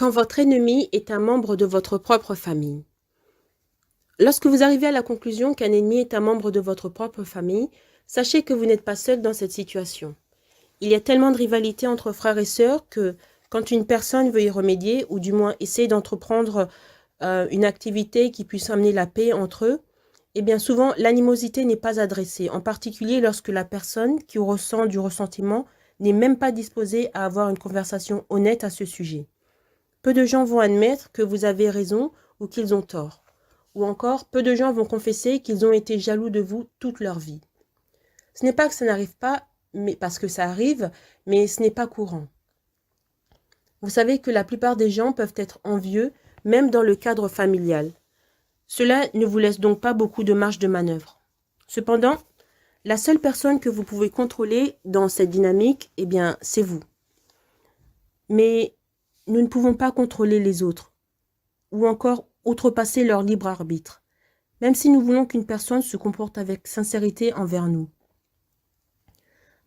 Quand votre ennemi est un membre de votre propre famille. Lorsque vous arrivez à la conclusion qu'un ennemi est un membre de votre propre famille, sachez que vous n'êtes pas seul dans cette situation. Il y a tellement de rivalité entre frères et sœurs que quand une personne veut y remédier, ou du moins essayer d'entreprendre une activité qui puisse amener la paix entre eux, eh bien souvent l'animosité n'est pas adressée, en particulier lorsque la personne qui ressent du ressentiment n'est même pas disposée à avoir une conversation honnête à ce sujet. Peu de gens vont admettre que vous avez raison ou qu'ils ont tort. Ou encore, peu de gens vont confesser qu'ils ont été jaloux de vous toute leur vie. Ce n'est pas que ça n'arrive pas, mais parce que ça arrive, mais ce n'est pas courant. Vous savez que la plupart des gens peuvent être envieux, même dans le cadre familial. Cela ne vous laisse donc pas beaucoup de marge de manœuvre. Cependant, la seule personne que vous pouvez contrôler dans cette dynamique, eh bien, c'est vous. Mais nous ne pouvons pas contrôler les autres, ou encore outrepasser leur libre arbitre, même si nous voulons qu'une personne se comporte avec sincérité envers nous.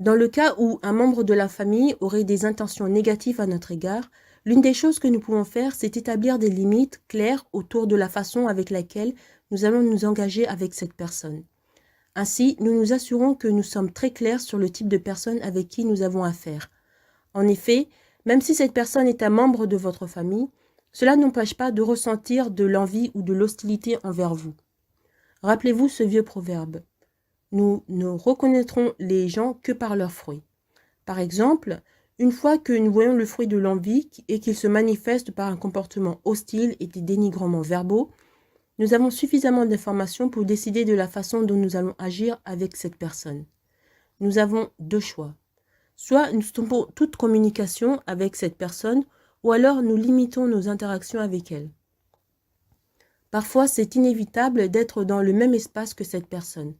Dans le cas où un membre de la famille aurait des intentions négatives à notre égard, l'une des choses que nous pouvons faire, c'est établir des limites claires autour de la façon avec laquelle nous allons nous engager avec cette personne. Ainsi, nous nous assurons que nous sommes très clairs sur le type de personne avec qui nous avons affaire. En effet, même si cette personne est un membre de votre famille, cela n'empêche pas de ressentir de l'envie ou de l'hostilité envers vous. Rappelez-vous ce vieux proverbe. Nous ne reconnaîtrons les gens que par leurs fruits. Par exemple, une fois que nous voyons le fruit de l'envie et qu'il se manifeste par un comportement hostile et des dénigrements verbaux, nous avons suffisamment d'informations pour décider de la façon dont nous allons agir avec cette personne. Nous avons deux choix. Soit nous stoppons toute communication avec cette personne, ou alors nous limitons nos interactions avec elle. Parfois, c'est inévitable d'être dans le même espace que cette personne.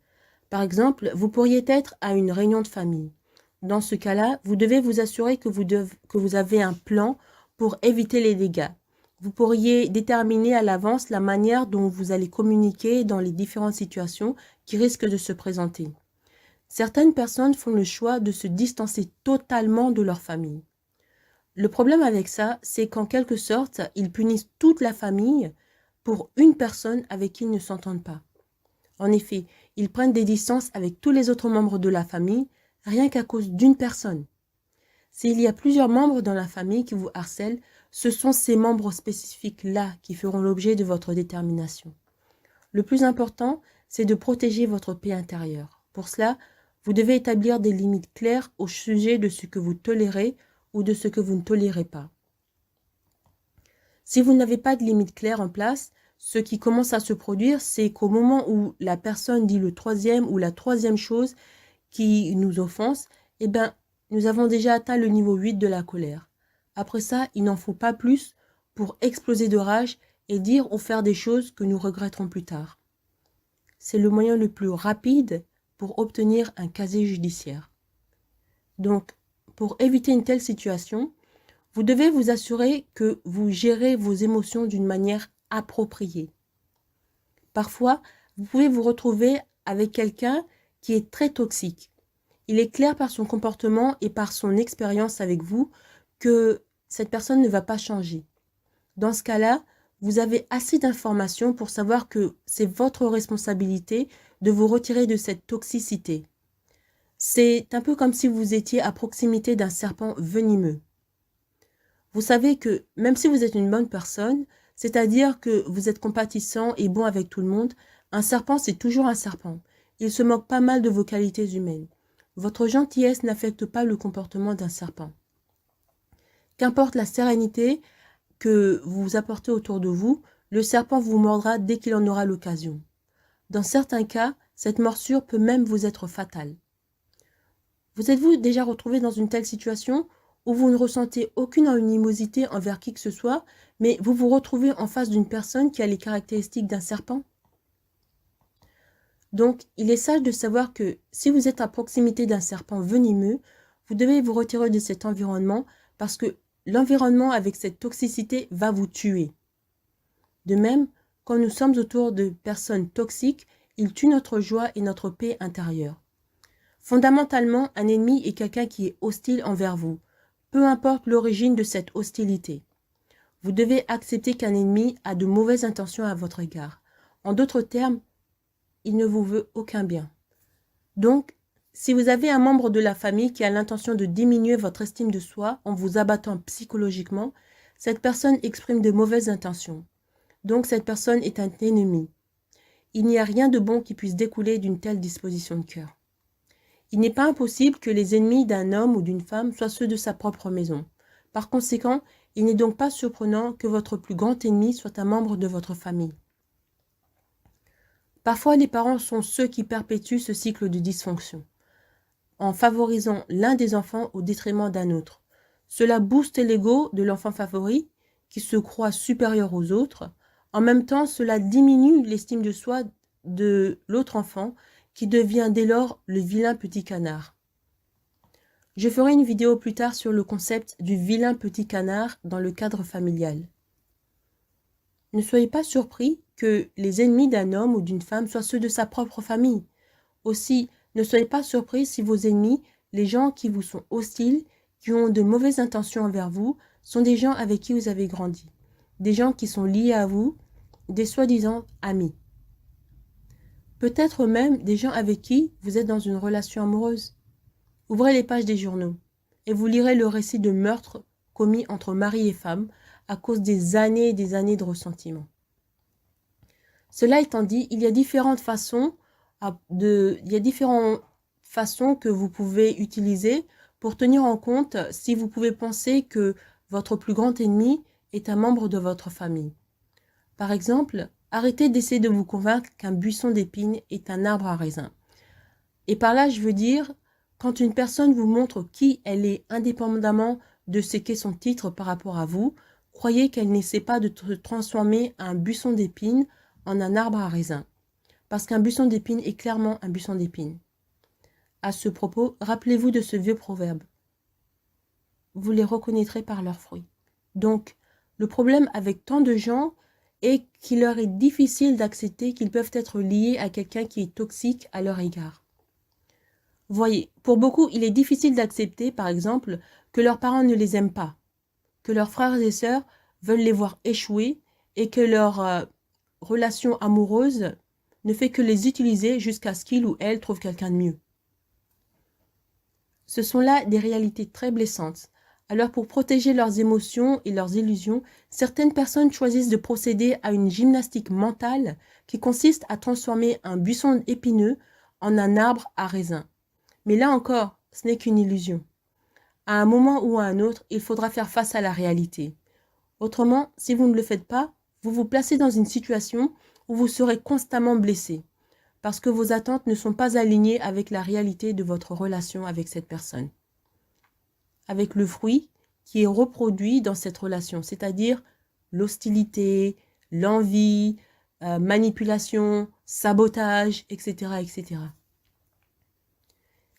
Par exemple, vous pourriez être à une réunion de famille. Dans ce cas-là, vous devez vous assurer que vous avez un plan pour éviter les dégâts. Vous pourriez déterminer à l'avance la manière dont vous allez communiquer dans les différentes situations qui risquent de se présenter. Certaines personnes font le choix de se distancer totalement de leur famille. Le problème avec ça, c'est qu'en quelque sorte, ils punissent toute la famille pour une personne avec qui ils ne s'entendent pas. En effet, ils prennent des distances avec tous les autres membres de la famille, rien qu'à cause d'une personne. S'il y a plusieurs membres dans la famille qui vous harcèlent, ce sont ces membres spécifiques-là qui feront l'objet de votre détermination. Le plus important, c'est de protéger votre paix intérieure. Pour cela, vous devez établir des limites claires au sujet de ce que vous tolérez ou de ce que vous ne tolérez pas. Si vous n'avez pas de limites claires en place, ce qui commence à se produire, c'est qu'au moment où la personne dit le troisième ou la troisième chose qui nous offense, eh bien, nous avons déjà atteint le niveau 8 de la colère. Après ça, il n'en faut pas plus pour exploser de rage et dire ou faire des choses que nous regretterons plus tard. C'est le moyen le plus rapide pour obtenir un casier judiciaire. Donc, pour éviter une telle situation, vous devez vous assurer que vous gérez vos émotions d'une manière appropriée. Parfois, vous pouvez vous retrouver avec quelqu'un qui est très toxique. Il est clair par son comportement et par son expérience avec vous que cette personne ne va pas changer. Dans ce cas-là, vous avez assez d'informations pour savoir que c'est votre responsabilité de vous retirer de cette toxicité. C'est un peu comme si vous étiez à proximité d'un serpent venimeux. Vous savez que même si vous êtes une bonne personne, c'est-à-dire que vous êtes compatissant et bon avec tout le monde, un serpent c'est toujours un serpent. Il se moque pas mal de vos qualités humaines. Votre gentillesse n'affecte pas le comportement d'un serpent. Qu'importe la sérénité que vous apportez autour de vous, le serpent vous mordra dès qu'il en aura l'occasion. Dans certains cas, cette morsure peut même vous être fatale. Vous êtes-vous déjà retrouvé dans une telle situation où vous ne ressentez aucune animosité envers qui que ce soit, mais vous vous retrouvez en face d'une personne qui a les caractéristiques d'un serpent? Donc, il est sage de savoir que si vous êtes à proximité d'un serpent venimeux, vous devez vous retirer de cet environnement parce que l'environnement avec cette toxicité va vous tuer. De même, quand nous sommes autour de personnes toxiques, ils tuent notre joie et notre paix intérieure. Fondamentalement, un ennemi est quelqu'un qui est hostile envers vous, peu importe l'origine de cette hostilité. Vous devez accepter qu'un ennemi a de mauvaises intentions à votre égard. En d'autres termes, il ne vous veut aucun bien. Donc, si vous avez un membre de la famille qui a l'intention de diminuer votre estime de soi en vous abattant psychologiquement, cette personne exprime de mauvaises intentions. Donc, cette personne est un ennemi. Il n'y a rien de bon qui puisse découler d'une telle disposition de cœur. Il n'est pas impossible que les ennemis d'un homme ou d'une femme soient ceux de sa propre maison. Par conséquent, il n'est donc pas surprenant que votre plus grand ennemi soit un membre de votre famille. Parfois, les parents sont ceux qui perpétuent ce cycle de dysfonction, en favorisant l'un des enfants au détriment d'un autre. Cela booste l'ego de l'enfant favori, qui se croit supérieur aux autres. En même temps, cela diminue l'estime de soi de l'autre enfant, qui devient dès lors le vilain petit canard. Je ferai une vidéo plus tard sur le concept du vilain petit canard dans le cadre familial. Ne soyez pas surpris que les ennemis d'un homme ou d'une femme soient ceux de sa propre famille. Aussi, ne soyez pas surpris si vos ennemis, les gens qui vous sont hostiles, qui ont de mauvaises intentions envers vous, sont des gens avec qui vous avez grandi, des gens qui sont liés à vous, des soi-disant amis. Peut-être même des gens avec qui vous êtes dans une relation amoureuse. Ouvrez les pages des journaux et vous lirez le récit de meurtres commis entre mari et femme à cause des années et des années de ressentiment. Cela étant dit, il y a différentes façons que vous pouvez utiliser pour tenir en compte si vous pouvez penser que votre plus grand ennemi est un membre de votre famille. Par exemple, arrêtez d'essayer de vous convaincre qu'un buisson d'épines est un arbre à raisin. Et par là, je veux dire, quand une personne vous montre qui elle est indépendamment de ce qu'est son titre par rapport à vous, croyez qu'elle n'essaie pas de transformer un buisson d'épines en un arbre à raisin. Parce qu'un buisson d'épines est clairement un buisson d'épines. À ce propos, rappelez-vous de ce vieux proverbe. Vous les reconnaîtrez par leurs fruits. Donc, le problème avec tant de gens est qu'il leur est difficile d'accepter qu'ils peuvent être liés à quelqu'un qui est toxique à leur égard. Voyez, pour beaucoup, il est difficile d'accepter, par exemple, que leurs parents ne les aiment pas, que leurs frères et sœurs veulent les voir échouer et que leur relation amoureuse ne fait que les utiliser jusqu'à ce qu'ils ou elles trouvent quelqu'un de mieux. Ce sont là des réalités très blessantes. Alors pour protéger leurs émotions et leurs illusions, certaines personnes choisissent de procéder à une gymnastique mentale qui consiste à transformer un buisson épineux en un arbre à raisin. Mais là encore, ce n'est qu'une illusion. À un moment ou à un autre, il faudra faire face à la réalité. Autrement, si vous ne le faites pas, vous vous placez dans une situation où vous serez constamment blessé, parce que vos attentes ne sont pas alignées avec la réalité de votre relation avec cette personne. Avec le fruit qui est reproduit dans cette relation, c'est-à-dire l'hostilité, l'envie, manipulation, sabotage, etc., etc.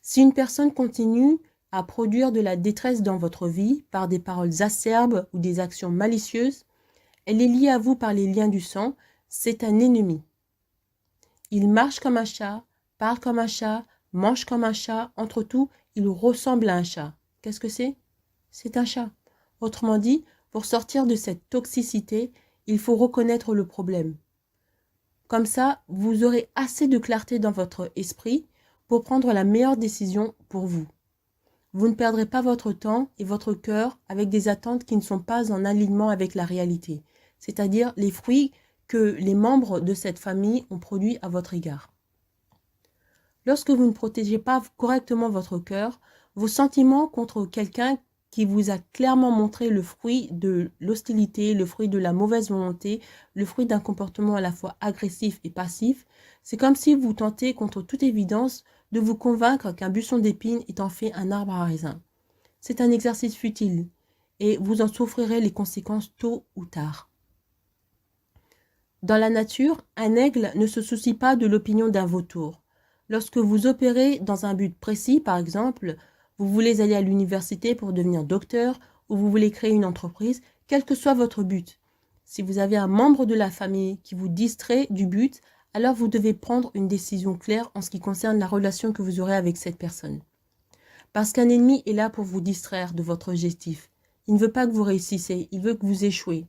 Si une personne continue à produire de la détresse dans votre vie par des paroles acerbes ou des actions malicieuses, elle est liée à vous par les liens du sang, c'est un ennemi. Il marche comme un chat, parle comme un chat, mange comme un chat, entre tout, il ressemble à un chat. Qu'est-ce que c'est? C'est un chat. Autrement dit, pour sortir de cette toxicité, il faut reconnaître le problème. Comme ça, vous aurez assez de clarté dans votre esprit pour prendre la meilleure décision pour vous. Vous ne perdrez pas votre temps et votre cœur avec des attentes qui ne sont pas en alignement avec la réalité, c'est-à-dire les fruits que les membres de cette famille ont produits à votre égard. Lorsque vous ne protégez pas correctement votre cœur, vos sentiments contre quelqu'un qui vous a clairement montré le fruit de l'hostilité, le fruit de la mauvaise volonté, le fruit d'un comportement à la fois agressif et passif, c'est comme si vous tentez contre toute évidence de vous convaincre qu'un buisson d'épines est en fait un arbre à raisin. C'est un exercice futile et vous en souffrirez les conséquences tôt ou tard. Dans la nature, un aigle ne se soucie pas de l'opinion d'un vautour. Lorsque vous opérez dans un but précis, par exemple, vous voulez aller à l'université pour devenir docteur ou vous voulez créer une entreprise, quel que soit votre but. Si vous avez un membre de la famille qui vous distrait du but, alors vous devez prendre une décision claire en ce qui concerne la relation que vous aurez avec cette personne. Parce qu'un ennemi est là pour vous distraire de votre objectif. Il ne veut pas que vous réussissiez, il veut que vous échouez.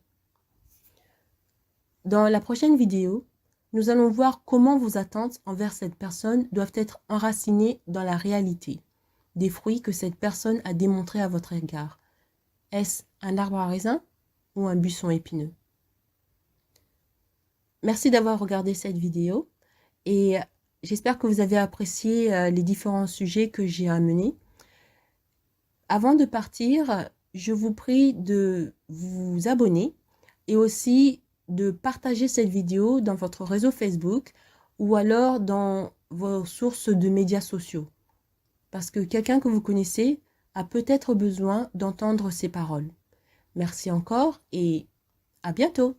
Dans la prochaine vidéo, nous allons voir comment vos attentes envers cette personne doivent être enracinées dans la réalité des fruits que cette personne a démontrés à votre égard. Est-ce un arbre à raisin ou un buisson épineux? Merci d'avoir regardé cette vidéo et j'espère que vous avez apprécié les différents sujets que j'ai amenés. Avant de partir, je vous prie de vous abonner et aussi de partager cette vidéo dans votre réseau Facebook ou alors dans vos sources de médias sociaux. Parce que quelqu'un que vous connaissez a peut-être besoin d'entendre ces paroles. Merci encore et à bientôt!